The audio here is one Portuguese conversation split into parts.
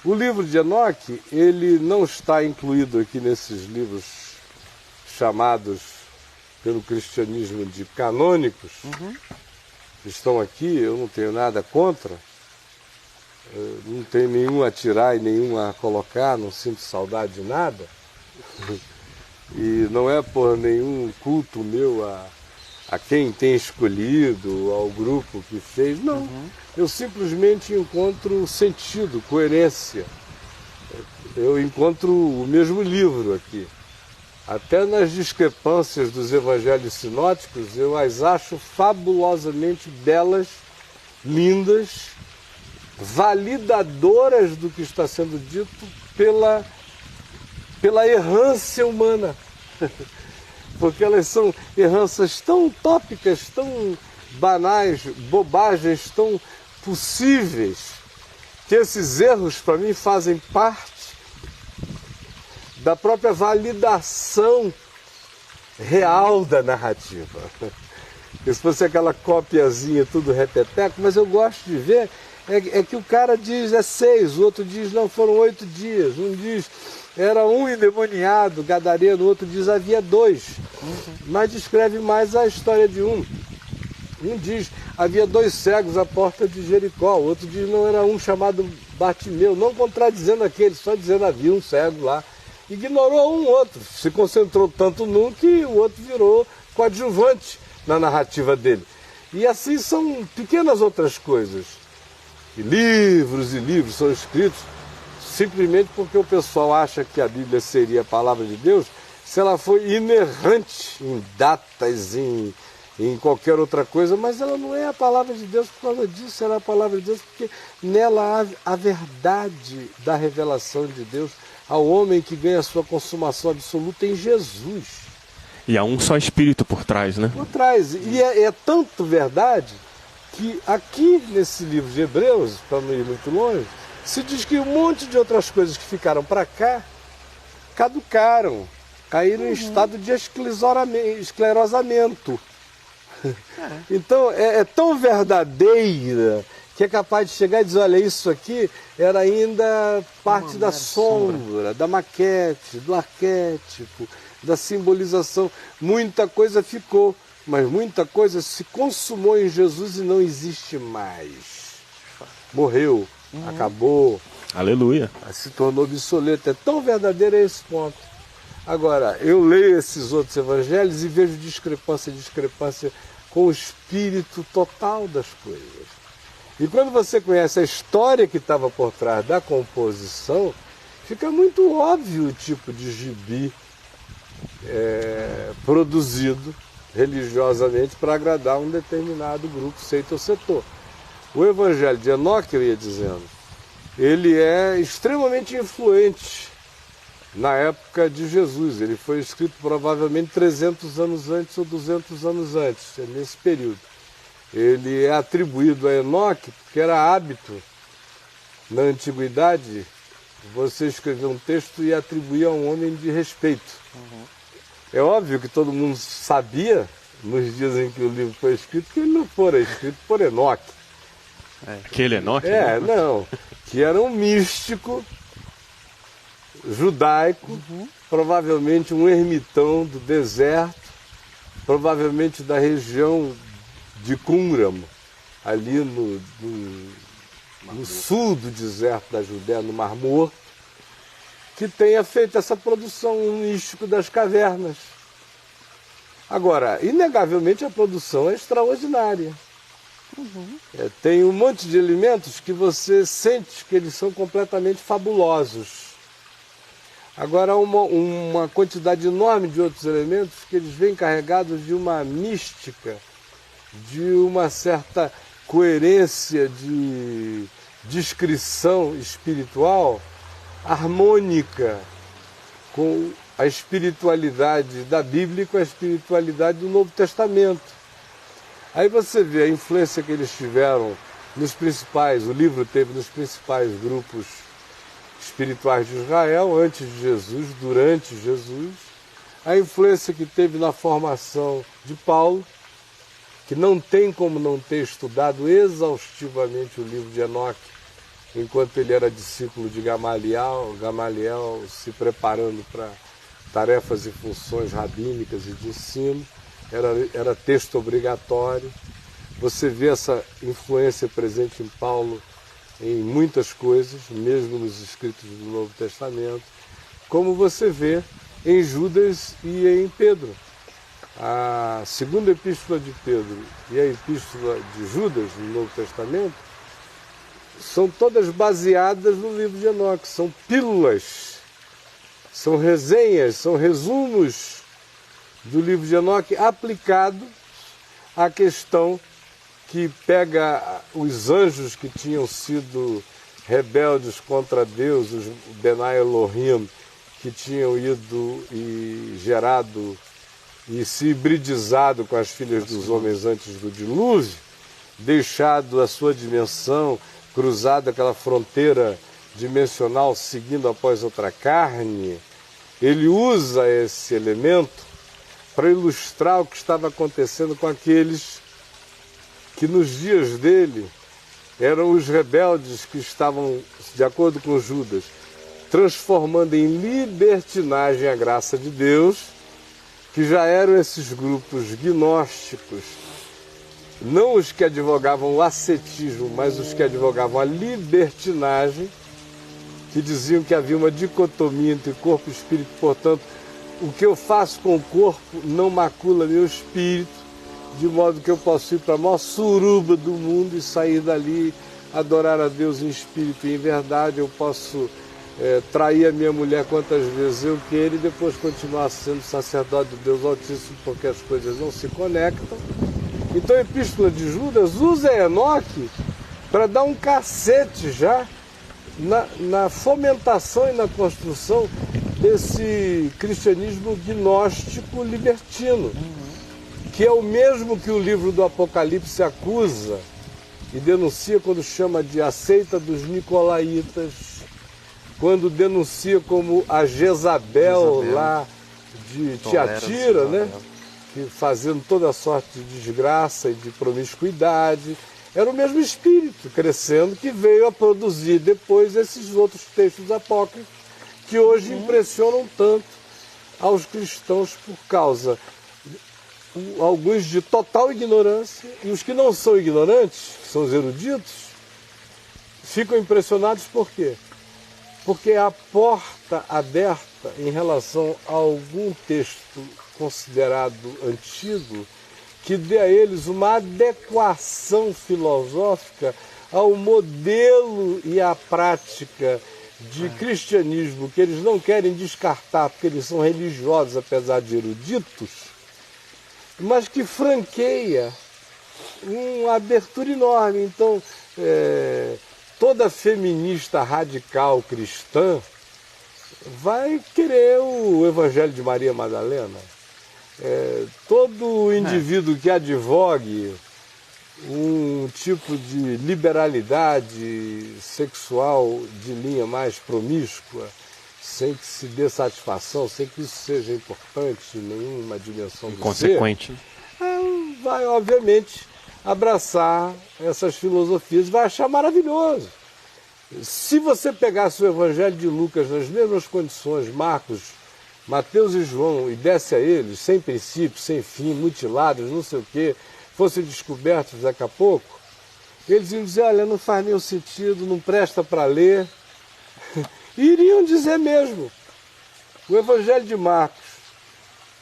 O livro de Enoque, ele não está incluído aqui nesses livros chamados pelo cristianismo de canônicos, que estão aqui, eu não tenho nada contra, não tenho nenhum a tirar e nenhum a colocar, não sinto saudade de nada, e não é por nenhum culto meu a quem tem escolhido, ao grupo que fez, não. Eu simplesmente encontro sentido, coerência. Eu encontro o mesmo livro aqui. Até nas discrepâncias dos evangelhos sinóticos, eu as acho fabulosamente belas, lindas, validadoras do que está sendo dito pela errância humana. Porque elas são errâncias tão utópicas, tão banais, bobagens tão possíveis, que esses erros, para mim, fazem parte da própria validação real da narrativa. Se fosse aquela copiazinha, tudo repeteco, mas eu gosto de ver é que o cara diz 6, o outro diz não, foram 8 dias, um diz era um endemoniado, gadareno, o outro diz havia 2, mas descreve mais a história de um. Um diz havia 2 cegos à porta de Jericó, o outro diz não, era um chamado Bartimeu, não contradizendo aquele, só dizendo havia um cego lá. Ignorou um outro, se concentrou tanto num que o outro virou coadjuvante na narrativa dele. E assim são pequenas outras coisas. E livros são escritos simplesmente porque o pessoal acha que a Bíblia seria a palavra de Deus se ela for inerrante em datas, em qualquer outra coisa, mas ela não é a palavra de Deus por causa disso, ela é a palavra de Deus porque nela há a verdade da revelação de Deus ao homem que ganha a sua consumação absoluta em Jesus. E há um só Espírito por trás, né? Por trás. E é tanto verdade que aqui nesse livro de Hebreus, para não ir muito longe, se diz que um monte de outras coisas que ficaram para cá caducaram, caíram em estado de esclerosamento. Então é tão verdadeira que é capaz de chegar e dizer, olha, isso aqui era ainda parte da sombra, da maquete, do arquétipo, da simbolização. Muita coisa ficou, mas muita coisa se consumou em Jesus e não existe mais. Morreu, acabou. Aleluia. Se tornou obsoleto. É tão verdadeiro a esse ponto. Agora, eu leio esses outros evangelhos e vejo discrepância com o espírito total das coisas. E quando você conhece a história que estava por trás da composição, fica muito óbvio o tipo de gibi produzido religiosamente para agradar um determinado grupo, seita ou setor. O Evangelho de Enoque, eu ia dizendo, ele é extremamente influente na época de Jesus. Ele foi escrito provavelmente 300 anos antes ou 200 anos antes, nesse período. Ele é atribuído a Enoque porque era hábito, na antiguidade, você escrever um texto e atribuir a um homem de respeito. É óbvio que todo mundo sabia, nos dias em que o livro foi escrito, que ele não fora escrito por Enoque. Aquele Enoque? Não. Que era um místico judaico, provavelmente um ermitão do deserto, provavelmente da região de Qumran, ali no sul do deserto da Judéia, no Mar Morto, que tenha feito essa produção, um místico das cavernas. Agora, inegavelmente a produção é extraordinária. Tem um monte de elementos que você sente que eles são completamente fabulosos. Agora, uma quantidade enorme de outros elementos que eles vêm carregados de uma mística, de uma certa coerência de descrição espiritual harmônica com a espiritualidade da Bíblia e com a espiritualidade do Novo Testamento. Aí você vê a influência que eles tiveram nos principais, o livro teve nos principais grupos espirituais de Israel, antes de Jesus, durante Jesus, a influência que teve na formação de Paulo, que não tem como não ter estudado exaustivamente o livro de Enoque enquanto ele era discípulo de Gamaliel se preparando para tarefas e funções rabínicas e de ensino, era texto obrigatório. Você vê essa influência presente em Paulo em muitas coisas, mesmo nos escritos do Novo Testamento, como você vê em Judas e em Pedro. A segunda epístola de Pedro e a epístola de Judas no Novo Testamento são todas baseadas no livro de Enoque, são pílulas, são resenhas, são resumos do livro de Enoque aplicado à questão que pega os anjos que tinham sido rebeldes contra Deus, os Benai Elohim, que tinham ido e gerado e se hibridizado com as filhas dos homens antes do dilúvio, deixado a sua dimensão, cruzado aquela fronteira dimensional, seguindo após outra carne. Ele usa esse elemento para ilustrar o que estava acontecendo com aqueles que nos dias dele eram os rebeldes que estavam, de acordo com Judas, transformando em libertinagem a graça de Deus, que já eram esses grupos gnósticos, não os que advogavam o ascetismo, mas os que advogavam a libertinagem, que diziam que havia uma dicotomia entre corpo e espírito, portanto, o que eu faço com o corpo não macula meu espírito, de modo que eu posso ir para a maior suruba do mundo e sair dali, adorar a Deus em espírito e em verdade. Eu posso trair a minha mulher quantas vezes eu queira e depois continuar sendo sacerdote de Deus Altíssimo, porque as coisas não se conectam. Então a epístola de Judas usa Enoque para dar um cacete já na fomentação e na construção desse cristianismo gnóstico libertino, que é o mesmo que o livro do Apocalipse acusa e denuncia quando chama de a seita dos nicolaítas, quando denuncia como a Jezabel lá de Tiatira, né? Que fazendo toda sorte de desgraça e de promiscuidade. Era o mesmo espírito crescendo que veio a produzir depois esses outros textos apócrifos que hoje impressionam tanto aos cristãos por causa, alguns de total ignorância, e os que não são ignorantes, que são os eruditos, ficam impressionados por quê? Porque a porta aberta em relação a algum texto considerado antigo, que dê a eles uma adequação filosófica ao modelo e à prática de cristianismo que eles não querem descartar, porque eles são religiosos, apesar de eruditos, mas que franqueia uma abertura enorme. Então, toda feminista radical cristã vai querer o Evangelho de Maria Madalena. Todo indivíduo que advogue um tipo de liberalidade sexual de linha mais promíscua, sem que se dê satisfação, sem que isso seja importante em nenhuma dimensão do consequente, ser, vai obviamente abraçar essas filosofias, vai achar maravilhoso. Se você pegasse o Evangelho de Lucas nas mesmas condições, Marcos, Mateus e João, e desse a eles, sem princípio, sem fim, mutilados, não sei o quê, fossem descobertos daqui a pouco, eles iam dizer, olha, não faz nenhum sentido, não presta para ler. E iriam dizer mesmo. O Evangelho de Marcos,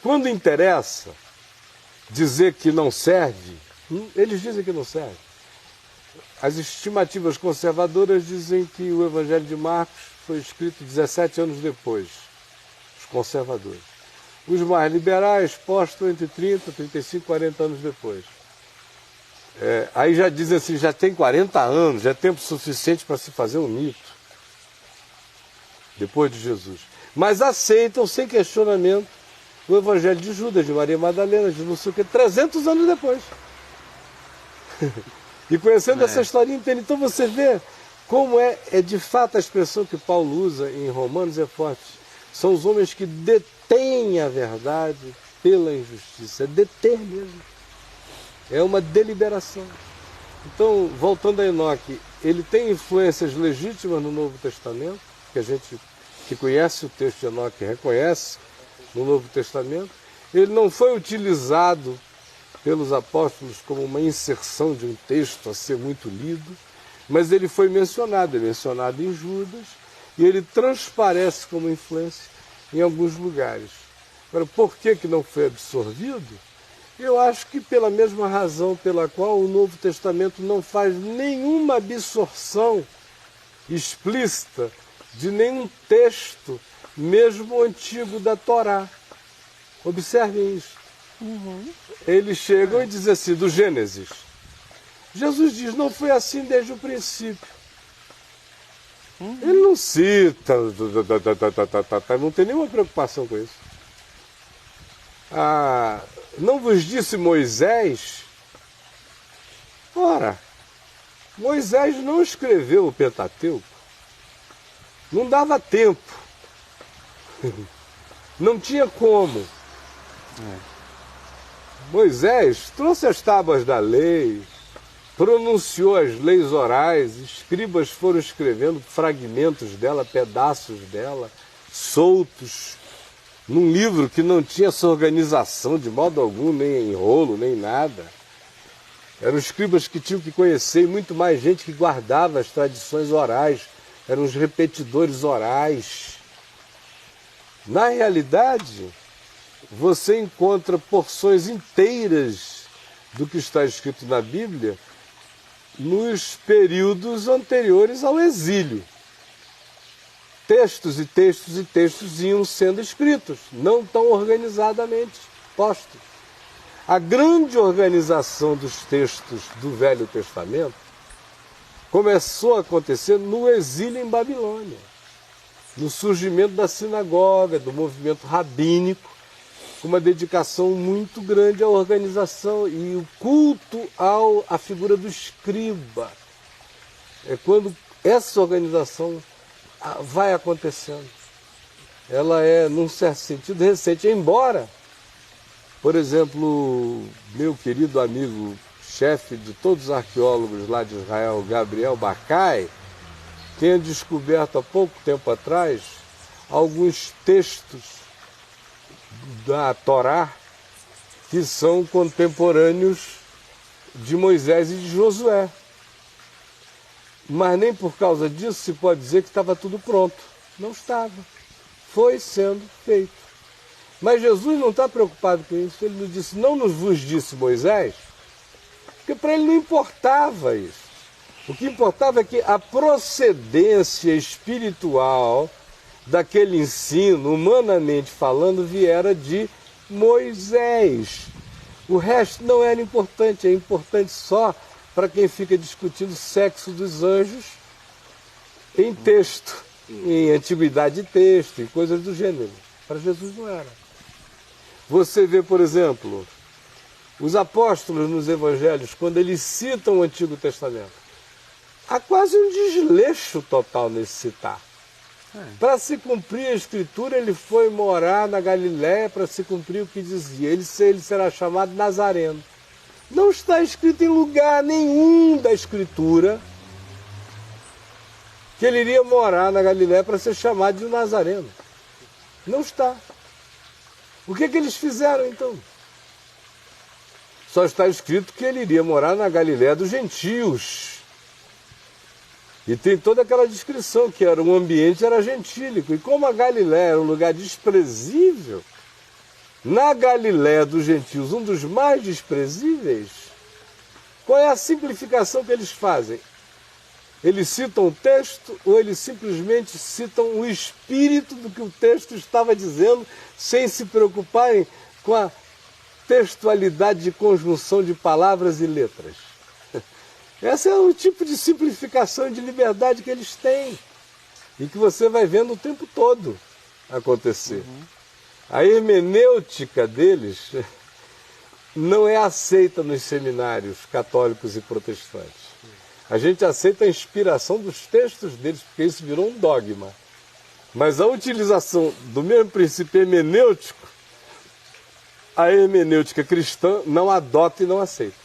quando interessa dizer que não serve, eles dizem que não serve. As estimativas conservadoras dizem que o Evangelho de Marcos foi escrito 17 anos depois, os conservadores. Os mais liberais postam entre 30, 35, 40 anos depois. Aí já dizem assim, já tem 40 anos, já é tempo suficiente para se fazer um mito, depois de Jesus. Mas aceitam, sem questionamento, o Evangelho de Judas, de Maria Madalena, de não sei o que, 300 anos depois. E conhecendo essa historinha inteira, então você vê como é de fato a expressão que Paulo usa em Romanos é forte. São os homens que detêm a verdade pela injustiça. É deter mesmo. É uma deliberação. Então, voltando a Enoque, ele tem influências legítimas no Novo Testamento, que a gente que conhece o texto de Enoque reconhece no Novo Testamento. Ele não foi utilizado pelos apóstolos como uma inserção de um texto a ser muito lido, mas ele foi mencionado, é mencionado em Judas, e ele transparece como influência em alguns lugares. Agora, por que não foi absorvido? Eu acho que pela mesma razão pela qual o Novo Testamento não faz nenhuma absorção explícita de nenhum texto, mesmo antigo da Torá. Observem isso. Eles chegam e dizem assim, do Gênesis. Jesus diz, não foi assim desde o princípio. Ele não cita, não tem nenhuma preocupação com isso. Não vos disse Moisés? Ora, Moisés não escreveu o Pentateuco. Não dava tempo. Não tinha como. Moisés trouxe as tábuas da lei, pronunciou as leis orais, escribas foram escrevendo fragmentos dela, pedaços dela, soltos, num livro que não tinha essa organização de modo algum, nem enrolo, nem nada. Eram escribas que tinham que conhecer, e muito mais gente que guardava as tradições orais, eram os repetidores orais. Na realidade, você encontra porções inteiras do que está escrito na Bíblia nos períodos anteriores ao exílio. Textos e textos e textos iam sendo escritos, não tão organizadamente postos. A grande organização dos textos do Velho Testamento começou a acontecer no exílio em Babilônia, no surgimento da sinagoga, do movimento rabínico, com uma dedicação muito grande à organização e o culto à figura do escriba. É quando essa organização vai acontecendo. Ela é, num certo sentido, recente, embora, por exemplo, meu querido amigo, chefe de todos os arqueólogos lá de Israel, Gabriel Bacai, tenha descoberto há pouco tempo atrás alguns textos da Torá que são contemporâneos de Moisés e de Josué. Mas nem por causa disso se pode dizer que estava tudo pronto. Não estava. Foi sendo feito. Mas Jesus não está preocupado com isso. Ele nos disse, não nos vos disse Moisés, porque para ele não importava isso. O que importava é que a procedência espiritual daquele ensino, humanamente falando, viera de Moisés. O resto não era importante, é importante só para quem fica discutindo o sexo dos anjos em texto, em antiguidade de texto, em coisas do gênero. Para Jesus não era. Você vê, por exemplo, os apóstolos nos evangelhos, quando eles citam o Antigo Testamento, há quase um desleixo total nesse citar. Para se cumprir a Escritura, ele foi morar na Galiléia para se cumprir o que dizia. Ele será chamado Nazareno. Não está escrito em lugar nenhum da Escritura que ele iria morar na Galiléia para ser chamado de Nazareno. Não está. O que eles fizeram então? Só está escrito que ele iria morar na Galiléia dos gentios. E tem toda aquela descrição que era um ambiente era gentílico. E como a Galiléia era um lugar desprezível, na Galiléia dos gentios, um dos mais desprezíveis, qual é a simplificação que eles fazem? Eles citam o texto ou eles simplesmente citam o espírito do que o texto estava dizendo, sem se preocuparem com a textualidade de conjunção de palavras e letras? Esse é o tipo de simplificação e de liberdade que eles têm e que você vai vendo o tempo todo acontecer. A hermenêutica deles não é aceita nos seminários católicos e protestantes. A gente aceita a inspiração dos textos deles, porque isso virou um dogma. Mas a utilização do mesmo princípio hermenêutico, a hermenêutica cristã não adota e não aceita.